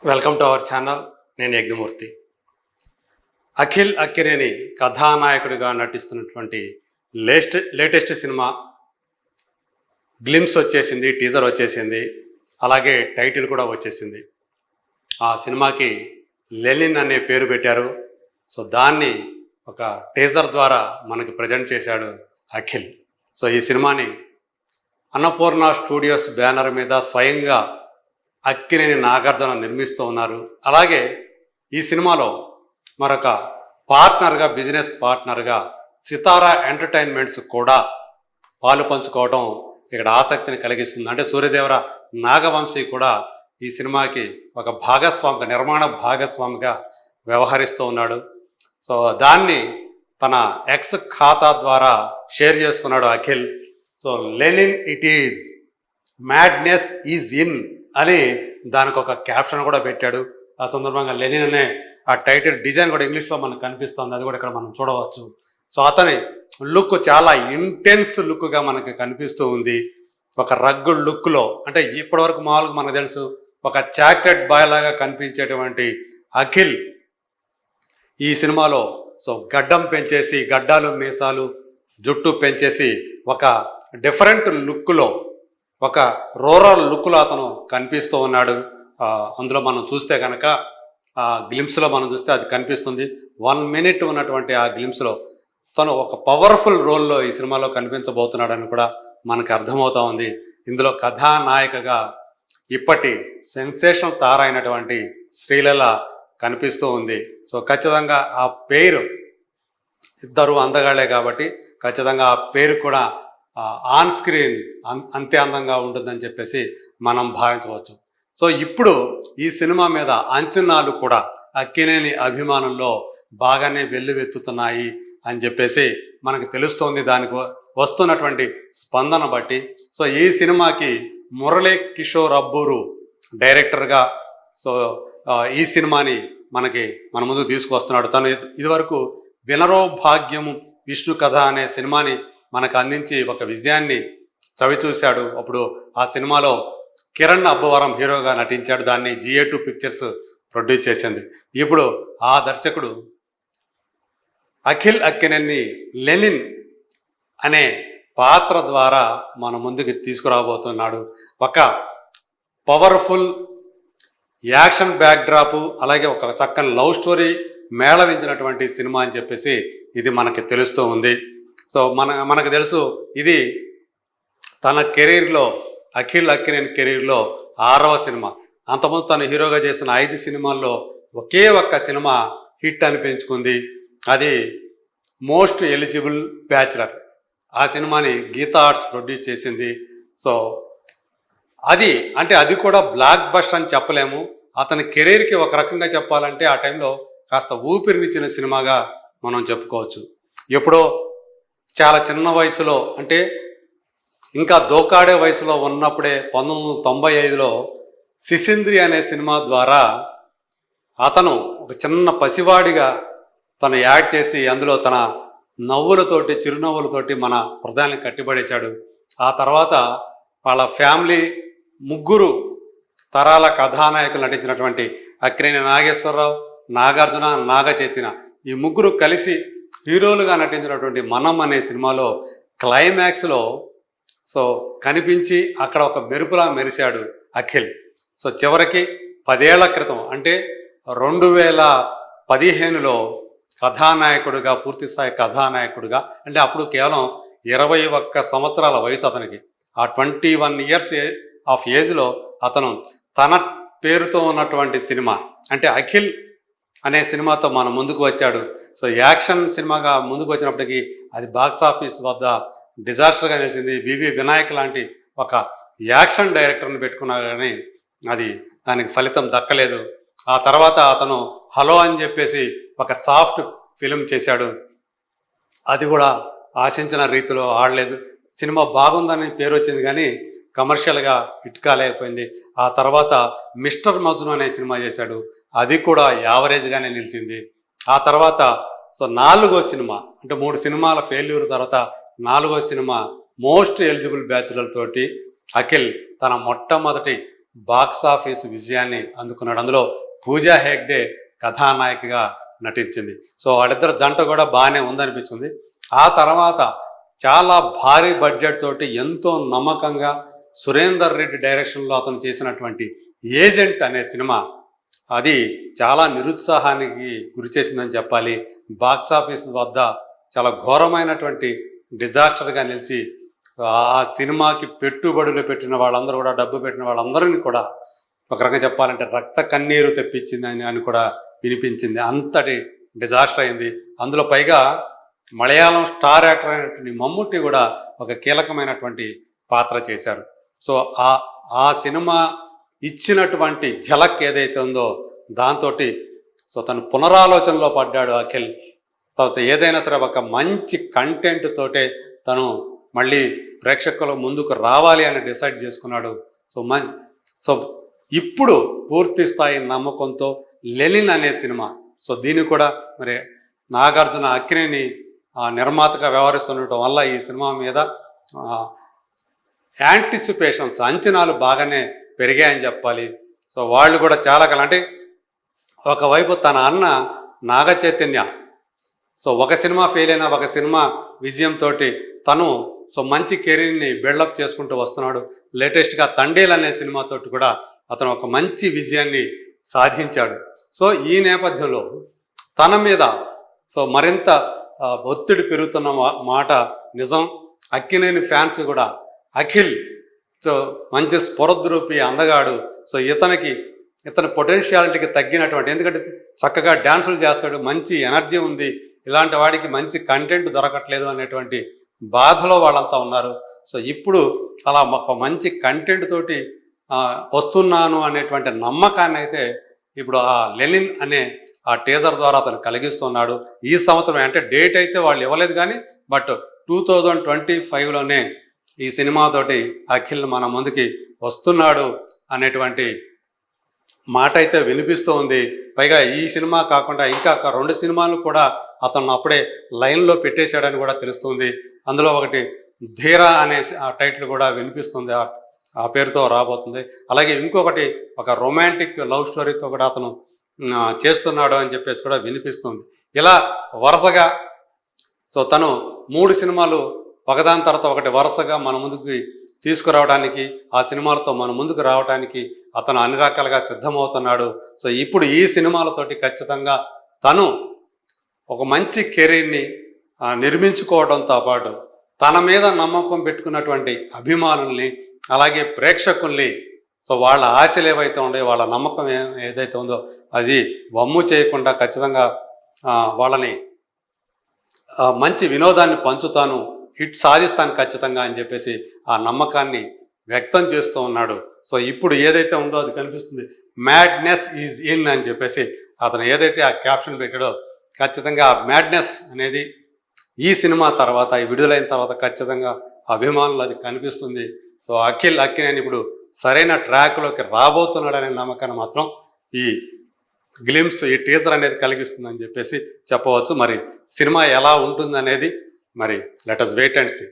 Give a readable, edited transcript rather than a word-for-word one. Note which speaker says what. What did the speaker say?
Speaker 1: Welcome to our channel. నేను యజ్ఞమూర్తి. అఖిల్ అక్కినేని కథానాయకుడిగా నటిస్తున్నటువంటి latest cinema glimpse వచ్చేసింది, టీజర్ వచ్చేసింది, అలాగే టైటిల్ కూడా వచ్చేసింది. ఆ సినిమాకి లెనిన్ అనే పేరు పెట్టారు. సో దాన్ని ఒక టీజర్ ద్వారా మనకి ప్రజెంట్ చేశాడు అఖిల్. సో ఈ సినిమాని అన్నపూర్ణ స్టూడియోస్ బ్యానర్ మీద స్వయంగా అక్కినేని నాగార్జున నిర్మిస్తూ ఉన్నారు. అలాగే ఈ సినిమాలో మరొక పార్ట్నర్గా, బిజినెస్ పార్ట్నర్గా సితారా ఎంటర్టైన్మెంట్స్ కూడా పాలు పంచుకోవడం ఇక్కడ ఆసక్తిని కలిగిస్తుంది. అంటే సూర్యదేవర నాగవంశీ కూడా ఈ సినిమాకి ఒక భాగస్వామిగా, నిర్మాణ భాగస్వామిగా వ్యవహరిస్తూ ఉన్నాడు. సో దాన్ని తన ఎక్స్ ఖాతా ద్వారా షేర్ చేసుకున్నాడు Akhil. So Lenin it is, madness is in అని దానికి ఒక క్యాప్షన్ కూడా పెట్టాడు. ఆ సందర్భంగా లెనిన్ అనే ఆ టైటిల్ డిజైన్ కూడా ఇంగ్లీష్లో మనకు కనిపిస్తుంది, అది కూడా ఇక్కడ మనం చూడవచ్చు. సో అతని లుక్ చాలా ఇంటెన్స్ లుక్గా మనకి కనిపిస్తూ ఉంది. ఒక రగ్గుడ్ లుక్లో, అంటే ఇప్పటివరకు మామూలుగా మనకు తెలుసు ఒక చాక్లెట్ బాయ్ లాగా కనిపించేటువంటి అఖిల్ ఈ సినిమాలో సో గడ్డం పెంచేసి, గడ్డాలు మీసాలు జుట్టు పెంచేసి ఒక డిఫరెంట్ లుక్లో, ఒక రూరల్ లుక్లో అతను కనిపిస్తూ ఉన్నాడు. అందులో మనం చూస్తే కనుక ఆ గ్లిమ్స్లో మనం చూస్తే అది కనిపిస్తుంది. 1 మినిట్ ఉన్నటువంటి ఆ గ్లిమ్స్లో తను ఒక పవర్ఫుల్ రోల్లో ఈ సినిమాలో కనిపించబోతున్నాడని కూడా మనకు అర్థమవుతా ఉంది. ఇందులో కథానాయికగా ఇప్పటి సెన్సేషనల్ తార అయినటువంటి శ్రీలీల కనిపిస్తూ ఉంది. సో ఖచ్చితంగా ఆ పేరు, ఇద్దరు అందగాళ్లే కాబట్టి ఖచ్చితంగా ఆ పేరు కూడా ఆన్ స్క్రీన్ అంతే అందంగా ఉంటుందని చెప్పేసి మనం భావించవచ్చు. సో ఇప్పుడు ఈ సినిమా మీద అంచనాలు కూడా అక్కినేని అభిమానుల్లో బాగానే వెల్లువెత్తుతున్నాయి అని చెప్పేసి మనకు తెలుస్తోంది, దానికి వస్తున్నటువంటి స్పందన బట్టి. సో ఈ సినిమాకి మురళీ కిషోర్ అబ్బూరు డైరెక్టర్గా సో ఈ సినిమాని మన ముందుకు తీసుకొస్తున్నాడు. తను ఇదివరకు వినరో భాగ్యము విష్ణు కథ అనే సినిమాని మనకు అందించి ఒక విజయాన్ని చవిచూశాడు. అప్పుడు ఆ సినిమాలో కిరణ్ అబ్బవరం హీరోగా నటించాడు. దాన్ని GA2 పిక్చర్స్ ప్రొడ్యూస్ చేసింది. ఇప్పుడు ఆ దర్శకుడు అఖిల్ అక్కినేని లెనిన్ అనే పాత్ర ద్వారా మన ముందుకు తీసుకురాబోతున్నాడు. ఒక పవర్ఫుల్ యాక్షన్ బ్యాక్డ్రాపు, అలాగే ఒక చక్కని లవ్ స్టోరీ మేళవించినటువంటి సినిమా అని చెప్పేసి ఇది మనకి తెలుస్తూ ఉంది. సో మనకు తెలుసు, ఇది తన కెరీర్లో, అఖిల్ అక్కినేని కెరీర్లో 6వ సినిమా. అంతకుముందు తను హీరోగా చేసిన 5 సినిమాల్లో ఒకే ఒక్క సినిమా హిట్ అనిపించుకుంది. అది మోస్ట్ ఎలిజిబుల్ బ్యాచులర్. ఆ సినిమాని గీతా ఆర్ట్స్ ప్రొడ్యూస్ చేసింది. సో అది కూడా బ్లాక్ బస్టర్ అని చెప్పలేము. అతని కెరీర్కి ఒక రకంగా చెప్పాలంటే ఆ టైంలో కాస్త ఊపిరినిచ్చిన సినిమాగా మనం చెప్పుకోవచ్చు. ఎప్పుడో చాలా చిన్న వయసులో, అంటే ఇంకా దోకాడే వయసులో ఉన్నప్పుడే 1995లో సిసింద్రి అనే సినిమా ద్వారా అతను ఒక చిన్న పసివాడిగా తను యాడ్ చేసి అందులో తన నవ్వులతోటి, చిరునవ్వులతోటి మన హృదయాన్ని కట్టిపడేశాడు. ఆ తర్వాత వాళ్ళ ఫ్యామిలీ 3 తరాల కథానాయకులు నటించినటువంటి అక్కినేని నాగేశ్వరరావు, నాగార్జున, నాగచైతన్య ఈ 3 కలిసి హీరోలుగా నటించినటువంటి మనం అనే సినిమాలో క్లైమాక్స్లో సో కనిపించి అక్కడ ఒక మెరుపులా మెరిశాడు అఖిల్. సో చివరికి 10 ఏళ్ల క్రితం, అంటే 2015లో కథానాయకుడిగా, పూర్తిస్థాయి కథానాయకుడిగా, అంటే అప్పుడు కేవలం 21 సంవత్సరాల వయసు అతనికి. ఆ 21 ఇయర్స్ ఆఫ్ ఏజ్లో అతను తన పేరుతో ఉన్నటువంటి సినిమా, అంటే అఖిల్ అనే సినిమాతో మన ముందుకు వచ్చాడు. సో యాక్షన్ సినిమాగా ముందుకు వచ్చినప్పటికీ అది బాక్స్ ఆఫీస్ వద్ద డిజాస్టర్గా నిలిచింది. బివి వినాయక్ లాంటి ఒక యాక్షన్ డైరెక్టర్ని పెట్టుకున్నా కానీ దానికి ఫలితం దక్కలేదు. ఆ తర్వాత అతను హలో అని చెప్పేసి ఒక సాఫ్ట్ ఫిలిం చేశాడు. అది కూడా ఆశించిన రీతిలో ఆడలేదు. సినిమా బాగుందని పేరు వచ్చింది కానీ కమర్షియల్గా హిట్ కాలేకపోయింది. ఆ తర్వాత మిస్టర్ మజ్ను అనే సినిమా చేశాడు. అది కూడా యావరేజ్గానే నిలిచింది. ఆ తర్వాత సో 4వ సినిమా, అంటే 3 సినిమాల ఫెయిల్యూర్ తర్వాత 4వ సినిమా మోస్ట్ ఎలిజిబుల్ బ్యాచులర్ తోటి అఖిల్ తన మొట్టమొదటి బాక్స్ ఆఫీస్ విజయాన్ని అందుకున్నాడు. అందులో పూజా హెగ్డే కథానాయికగా నటించింది. సో వాళ్ళిద్దరు జంట కూడా బాగానే ఉందనిపించింది. ఆ తర్వాత చాలా భారీ బడ్జెట్ తోటి ఎంతో నమ్మకంగా సురేందర్ రెడ్డి డైరెక్షన్లో అతను చేసినటువంటి ఏజెంట్ అనే సినిమా అది చాలా నిరుత్సాహానికి గురి చేసిందని చెప్పాలి. బాక్స్ ఆఫీస్ వద్ద చాలా ఘోరమైనటువంటి డిజాస్టర్గా నిలిచి ఆ సినిమాకి పెట్టుబడులు పెట్టిన వాళ్ళందరూ కూడా, డబ్బు పెట్టిన వాళ్ళందరినీ కూడా ఒక రకంగా చెప్పాలంటే రక్త కన్నీరు తెప్పించింది అని కూడా వినిపించింది. అంతటి డిజాస్టర్ అయింది. అందులో పైగా మలయాళం స్టార్ యాక్టర్ అయినటువంటి మమ్ముట్టి కూడా ఒక కీలకమైనటువంటి పాత్ర చేశారు. సో ఆ సినిమా ఇచ్చినటువంటి ఝలక్ ఏదైతే ఉందో దాంతో సో తను పునరాలోచనలో పడ్డాడు అఖిల్. తర్వాత ఏదైనా సరే ఒక మంచి కంటెంట్ తోటే తను మళ్ళీ ప్రేక్షకుల ముందుకు రావాలి అని డిసైడ్ చేసుకున్నాడు. సో ఇప్పుడు పూర్తి స్థాయి నమ్మకంతో లెనిన్ అనే సినిమా, సో దీన్ని కూడా మరి నాగార్జున అక్కినేని నిర్మాతగా వ్యవహరిస్తుండటం వల్ల ఈ సినిమా మీద యాంటిసిపేషన్స్, అంచనాలు బాగానే పెరిగాయని చెప్పాలి. సో వాళ్ళు కూడా చాలా కాలం అంటే ఒకవైపు తన అన్న నాగ చైతన్య సో ఒక సినిమా ఫెయిల్ అయినా ఒక సినిమా విజయంతో తను సో మంచి కెరీర్ని బిల్డప్ చేసుకుంటూ వస్తున్నాడు. లేటెస్ట్గా తండేల్ అనే సినిమాతో కూడా అతను ఒక మంచి విజయాన్ని సాధించాడు. సో ఈ నేపథ్యంలో తన మీద సో మరింత ఒత్తిడి పెరుగుతున్న మాట నిజం. అక్కినేని ఫ్యాన్స్ కూడా అఖిల్ సో మంచి స్ఫురద్రూపి అందగాడు, సో ఇతని పొటెన్షియాలిటీకి తగ్గినటువంటి, ఎందుకంటే చక్కగా డ్యాన్సులు చేస్తాడు, మంచి ఎనర్జీ ఉంది, ఇలాంటి వాడికి మంచి కంటెంట్ దొరకట్లేదు అనేటువంటి బాధలో వాళ్ళంతా ఉన్నారు. సో ఇప్పుడు అలా ఒక మంచి కంటెంట్ తోటి వస్తున్నాను అనేటువంటి నమ్మకాన్ని అయితే ఇప్పుడు ఆ లెనిన్ అనే ఆ టీజర్ ద్వారా అతను కలిగిస్తున్నాడు. ఈ సంవత్సరం అంటే డేట్ అయితే వాళ్ళు ఇవ్వలేదు కానీ బట్ 2025లోనే ఈ సినిమాతోటి అఖిల్ మన ముందుకి వస్తున్నాడు అనేటువంటి మాట అయితే వినిపిస్తూ ఉంది. పైగా ఈ సినిమా కాకుండా ఇంకా 2 సినిమాలు కూడా అతను అప్పుడే లైన్లో పెట్టేశాడని కూడా తెలుస్తుంది. అందులో ఒకటి ధీరా అనే టైటిల్ కూడా వినిపిస్తుంది, ఆ పేరుతో రాబోతుంది. అలాగే ఇంకొకటి ఒక రొమాంటిక్ లవ్ స్టోరీతో కూడా అతను చేస్తున్నాడు అని చెప్పేసి కూడా వినిపిస్తుంది. ఇలా వరుసగా సో తను 3 సినిమాలు ఒకదాని తర్వాత ఒకటి వరుసగా మన ముందుకు తీసుకురావడానికి, ఆ సినిమాలతో మన ముందుకు రావడానికి అతను అన్ని రకాలుగా సిద్ధమవుతున్నాడు. సో ఇప్పుడు ఈ సినిమాలతోటి ఖచ్చితంగా తను ఒక మంచి కెరీర్ని నిర్మించుకోవడంతో పాటు తన మీద నమ్మకం పెట్టుకున్నటువంటి అభిమానుల్ని అలాగే ప్రేక్షకుల్ని సో వాళ్ళ ఆశలు ఏవైతే ఉన్నాయో, వాళ్ళ నమ్మకం ఏదైతే ఉందో అది వమ్ము చేయకుండా ఖచ్చితంగా వాళ్ళని మంచి వినోదాన్ని పంచుతాను, హిట్ సాధిస్తాను ఖచ్చితంగా అని చెప్పేసి ఆ నమ్మకాన్ని వ్యక్తం చేస్తూ ఉన్నాడు. సో ఇప్పుడు ఏదైతే ఉందో అది కనిపిస్తుంది, మ్యాడ్నెస్ ఈజ్ ఇన్ అని చెప్పేసి అతను ఏదైతే ఆ క్యాప్షన్ పెట్టాడో ఖచ్చితంగా ఆ మ్యాడ్నెస్ అనేది ఈ సినిమా తర్వాత, ఈ విడుదలైన తర్వాత ఖచ్చితంగా అభిమానులు అది కనిపిస్తుంది. సో అక్కినేని ఇప్పుడు సరైన ట్రాక్లోకి రాబోతున్నాడనే నమ్మకాన్ని మాత్రం ఈ గ్లిమ్స్, ఈ టీజర్ అనేది కలిగిస్తుందని చెప్పేసి చెప్పవచ్చు. మరి సినిమా ఎలా ఉంటుందనేది మరి let us wait and see.